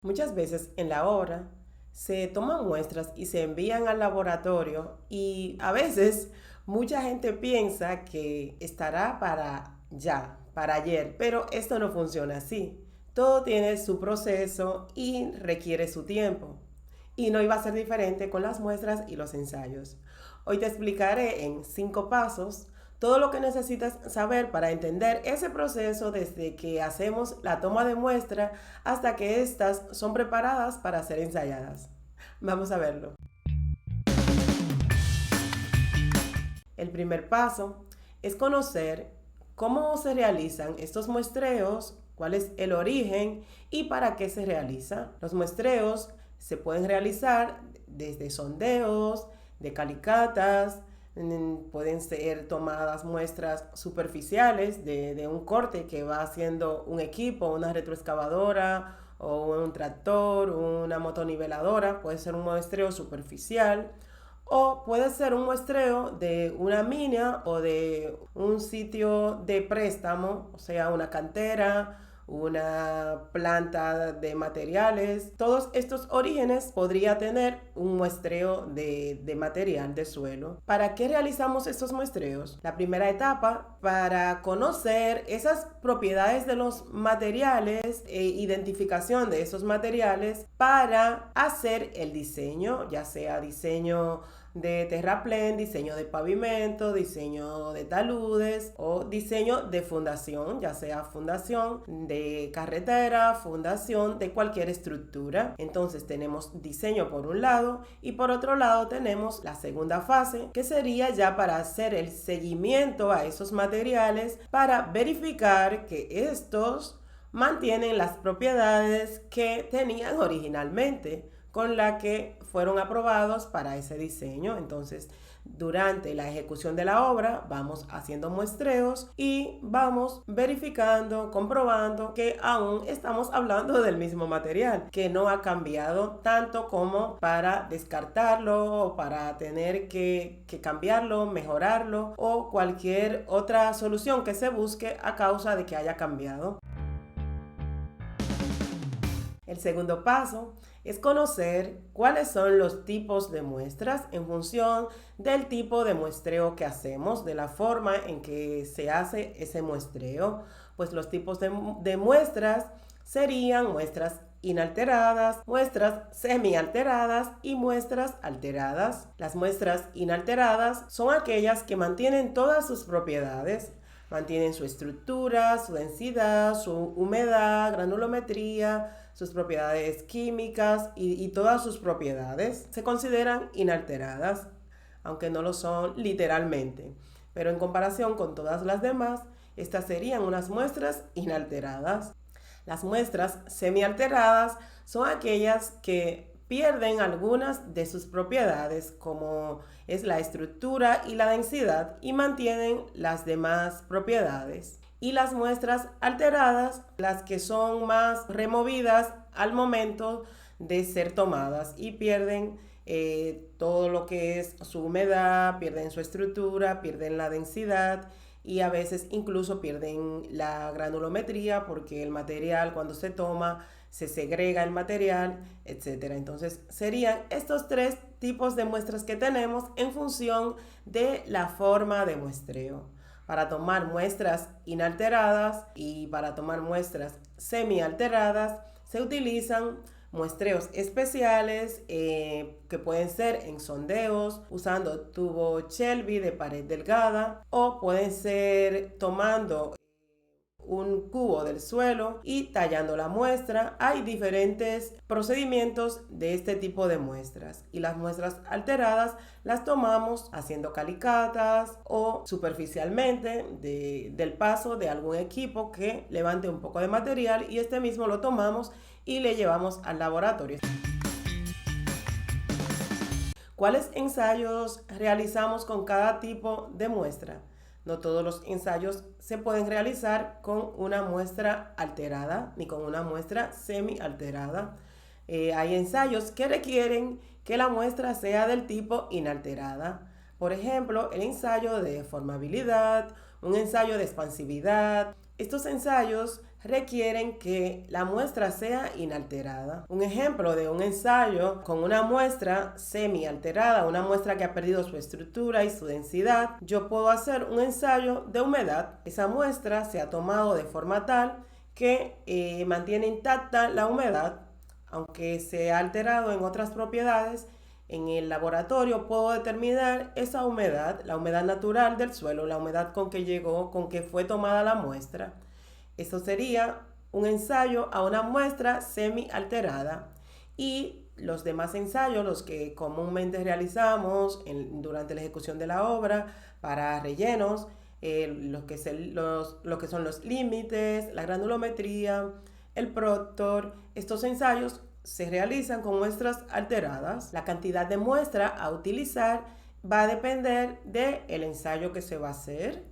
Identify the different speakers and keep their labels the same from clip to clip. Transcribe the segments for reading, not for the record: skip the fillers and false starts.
Speaker 1: Muchas veces en la obra se toman muestras y se envían al laboratorio y a veces mucha gente piensa que estará para ya, para ayer, pero esto no funciona así. Todo tiene su proceso y requiere su tiempo. Y no iba a ser diferente con las muestras y los ensayos. Hoy te explicaré en 5 pasos todo lo que necesitas saber para entender ese proceso desde que hacemos la toma de muestra hasta que éstas son preparadas para ser ensayadas. Vamos a verlo. El primer paso es conocer cómo se realizan estos muestreos, cuál es el origen y para qué se realiza. Los muestreos se pueden realizar desde sondeos, de calicatas, pueden ser tomadas muestras superficiales de un corte que va haciendo un equipo, una retroexcavadora o un tractor, una motoniveladora, puede ser un muestreo superficial. O puede ser un muestreo de una mina o de un sitio de préstamo, o sea, una cantera, una planta de materiales. Todos estos orígenes podría tener un muestreo de material de suelo. ¿Para qué realizamos estos muestreos? La primera etapa, para conocer esas propiedades de los materiales e identificación de esos materiales para hacer el diseño, ya sea diseño de terraplén, diseño de pavimento, diseño de taludes o diseño de fundación, ya sea fundación de carretera, fundación de cualquier estructura. Entonces tenemos diseño por un lado y por otro lado tenemos la segunda fase, que sería ya para hacer el seguimiento a esos materiales para verificar que estos mantienen las propiedades que tenían originalmente, con la que fueron aprobados para ese diseño. Entonces, durante la ejecución de la obra vamos haciendo muestreos y vamos verificando, comprobando que aún estamos hablando del mismo material, que no ha cambiado tanto como para descartarlo o para tener que cambiarlo, mejorarlo o cualquier otra solución que se busque a causa de que haya cambiado. El segundo paso es conocer cuáles son los tipos de muestras en función del tipo de muestreo que hacemos, de la forma en que se hace ese muestreo. Pues los tipos de muestras serían muestras inalteradas, muestras semialteradas y muestras alteradas. Las muestras inalteradas son aquellas que mantienen todas sus propiedades. Mantienen su estructura, su densidad, su humedad, granulometría, sus propiedades químicas y todas sus propiedades. Se consideran inalteradas, aunque no lo son literalmente. Pero en comparación con todas las demás, estas serían unas muestras inalteradas. Las muestras semialteradas son aquellas que pierden algunas de sus propiedades, como es la estructura y la densidad, y mantienen las demás propiedades. Y las muestras alteradas, las que son más removidas al momento de ser tomadas y pierden todo lo que es su humedad, pierden su estructura, pierden la densidad y a veces incluso pierden la granulometría porque el material cuando se toma se segrega el material, etcétera. Entonces serían estos 3 tipos de muestras que tenemos en función de la forma de muestreo. Para tomar muestras inalteradas y para tomar muestras semialteradas se utilizan muestreos especiales que pueden ser en sondeos usando tubo Shelby de pared delgada o pueden ser tomando un cubo del suelo y tallando la muestra. Hay diferentes procedimientos de este tipo de muestras y las muestras alteradas las tomamos haciendo calicatas o superficialmente del paso de algún equipo que levante un poco de material y este mismo lo tomamos y le llevamos al laboratorio. ¿Cuáles ensayos realizamos con cada tipo de muestra? No todos los ensayos se pueden realizar con una muestra alterada ni con una muestra semi-alterada. Hay ensayos que requieren que la muestra sea del tipo inalterada. Por ejemplo, el ensayo de formabilidad, un ensayo de expansividad. Estos ensayos requieren que la muestra sea inalterada. Un ejemplo de un ensayo con una muestra semi-alterada, una muestra que ha perdido su estructura y su densidad, yo puedo hacer un ensayo de humedad. Esa muestra se ha tomado de forma tal que mantiene intacta la humedad, aunque se ha alterado en otras propiedades. En el laboratorio puedo determinar esa humedad, la humedad natural del suelo, la humedad con que llegó, con que fue tomada la muestra. Eso sería un ensayo a una muestra semi-alterada. Y los demás ensayos, los que comúnmente realizamos durante la ejecución de la obra para rellenos, lo que son los límites, la granulometría, el proctor, estos ensayos se realizan con muestras alteradas. La cantidad de muestra a utilizar va a depender del ensayo que se va a hacer.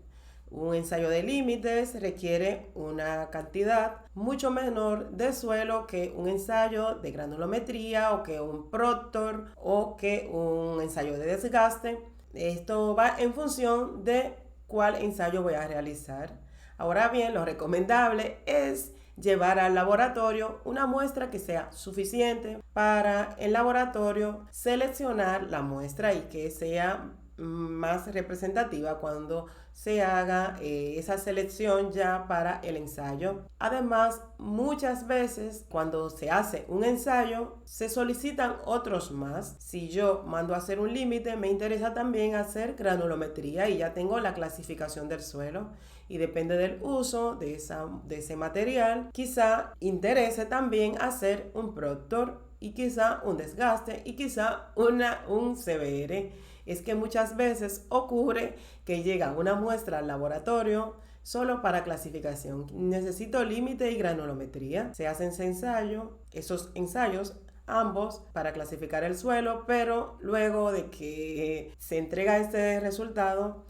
Speaker 1: Un ensayo de límites requiere una cantidad mucho menor de suelo que un ensayo de granulometría o que un proctor o que un ensayo de desgaste. Esto va en función de cuál ensayo voy a realizar. Ahora bien, lo recomendable es llevar al laboratorio una muestra que sea suficiente para el laboratorio seleccionar la muestra y que sea más representativa cuando se haga esa selección ya para el ensayo. Además, muchas veces cuando se hace un ensayo se solicitan otros más. Si yo mando a hacer un límite, me interesa también hacer granulometría y ya tengo la clasificación del suelo. Y depende del uso de ese material, quizá interese también hacer un proctor y quizá un desgaste y quizá un CBR. Es que muchas veces ocurre que llega una muestra al laboratorio solo para clasificación. Necesito límite y granulometría. Se hacen esos ensayos ambos para clasificar el suelo, pero luego de que se entrega este resultado,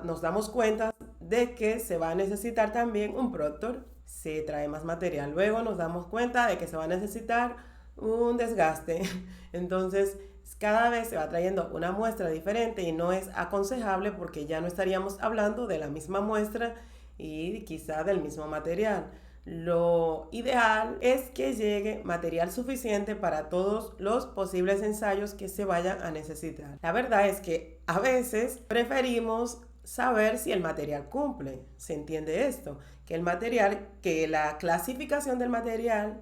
Speaker 1: nos damos cuenta de que se va a necesitar también un proctor. Se trae más material. Luego nos damos cuenta de que se va a necesitar un desgaste. Entonces, cada vez se va trayendo una muestra diferente y no es aconsejable porque ya no estaríamos hablando de la misma muestra y quizá del mismo material. Lo ideal es que llegue material suficiente para todos los posibles ensayos que se vayan a necesitar. La verdad es que a veces preferimos saber si el material cumple. ¿Se entiende esto? Que la clasificación del material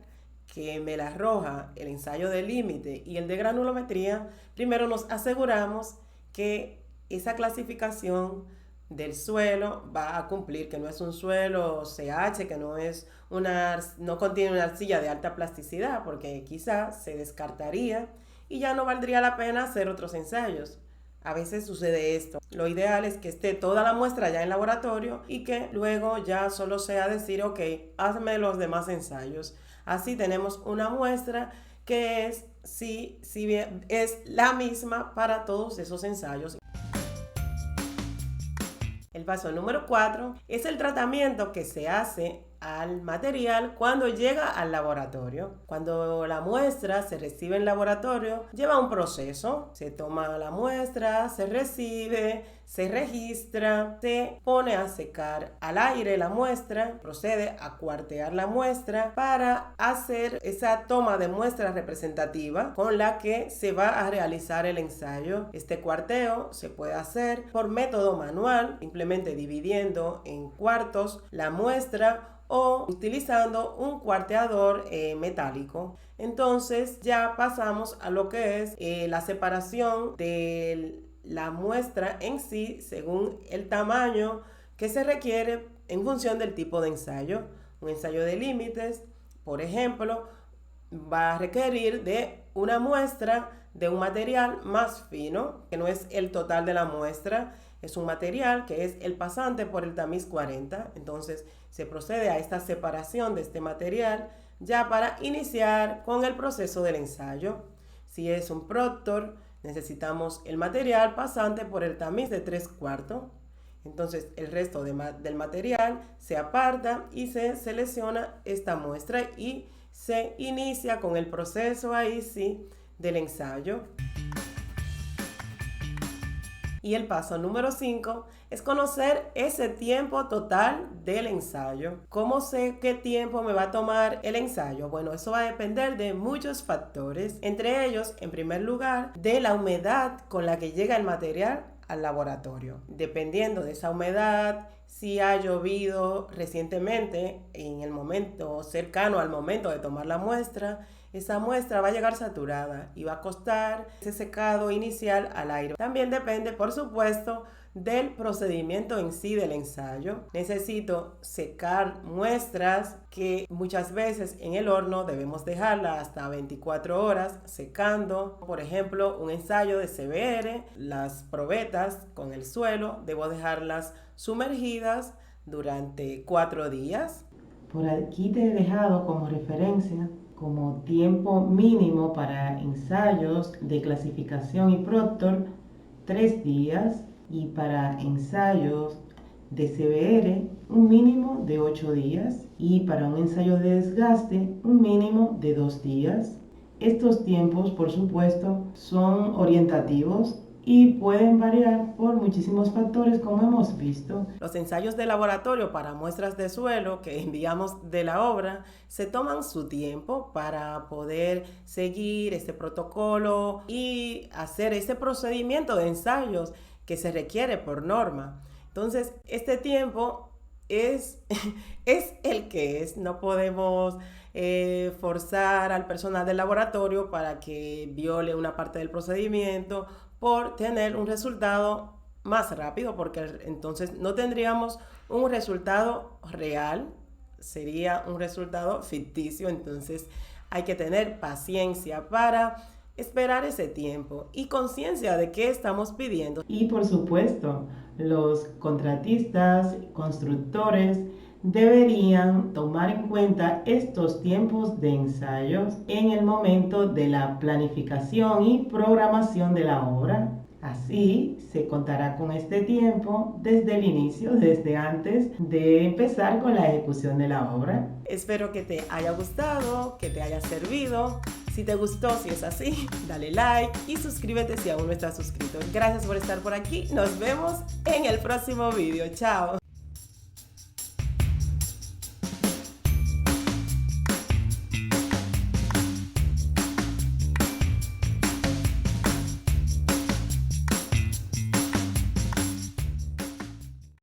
Speaker 1: que me la arroja el ensayo de límite y el de granulometría, primero nos aseguramos que esa clasificación del suelo va a cumplir, que no es un suelo CH, que no contiene una arcilla de alta plasticidad, porque quizás se descartaría y ya no valdría la pena hacer otros ensayos. A veces sucede esto. Lo ideal es que esté toda la muestra ya en laboratorio y que luego ya solo sea decir, ok, hazme los demás ensayos. Así tenemos una muestra que es la misma para todos esos ensayos. El paso número 4 es el tratamiento que se hace al material cuando llega al laboratorio. Cuando la muestra se recibe en laboratorio, lleva un proceso. Se toma la muestra, se recibe, se registra, se pone a secar al aire la muestra, procede a cuartear la muestra para hacer esa toma de muestra representativa con la que se va a realizar el ensayo. Este cuarteo se puede hacer por método manual, simplemente dividiendo en cuartos la muestra o utilizando un cuarteador metálico. Entonces ya pasamos a lo que es la separación de la muestra en sí según el tamaño que se requiere en función del tipo de ensayo. Un ensayo de límites, por ejemplo, va a requerir de una muestra de un material más fino, que no es el total de la muestra, es un material que es el pasante por el tamiz 40. Entonces se procede a esta separación de este material ya para iniciar con el proceso del ensayo. Si es un proctor, necesitamos el material pasante por el tamiz de 3/4. Entonces el resto del material se aparta y se selecciona esta muestra y se inicia con el proceso ahí sí del ensayo. Y el paso número 5 es conocer ese tiempo total del ensayo. ¿Cómo sé qué tiempo me va a tomar el ensayo? Bueno, eso va a depender de muchos factores, entre ellos, en primer lugar, de la humedad con la que llega el material al laboratorio. Dependiendo de esa humedad, si ha llovido recientemente en el momento cercano al momento de tomar la muestra, esa muestra va a llegar saturada y va a costar ese secado inicial al aire. También depende, por supuesto, del procedimiento en sí del ensayo. Necesito secar muestras que muchas veces en el horno debemos dejarla hasta 24 horas secando. Por ejemplo, un ensayo de CBR, las probetas con el suelo, debo dejarlas sumergidas durante 4 días.
Speaker 2: Por aquí te he dejado como referencia como tiempo mínimo para ensayos de clasificación y Proctor 3 días y para ensayos de CBR un mínimo de 8 días y para un ensayo de desgaste un mínimo de 2 días. Estos tiempos, por supuesto, son orientativos y pueden variar por muchísimos factores, como hemos visto.
Speaker 1: Los ensayos de laboratorio para muestras de suelo que enviamos de la obra se toman su tiempo para poder seguir este protocolo y hacer ese procedimiento de ensayos que se requiere por norma. Entonces, este tiempo es el que es. No podemos forzar al personal del laboratorio para que viole una parte del procedimiento por tener un resultado más rápido, porque entonces no tendríamos un resultado real, sería un resultado ficticio. Entonces hay que tener paciencia para esperar ese tiempo y conciencia de qué estamos pidiendo.
Speaker 2: Y por supuesto, los contratistas, constructores, deberían tomar en cuenta estos tiempos de ensayos en el momento de la planificación y programación de la obra. Así se contará con este tiempo desde el inicio, desde antes de empezar con la ejecución de la obra.
Speaker 1: Espero que te haya gustado, que te haya servido. Si te gustó, si es así, dale like y suscríbete si aún no estás suscrito. Gracias por estar por aquí. Nos vemos en el próximo video. Chao.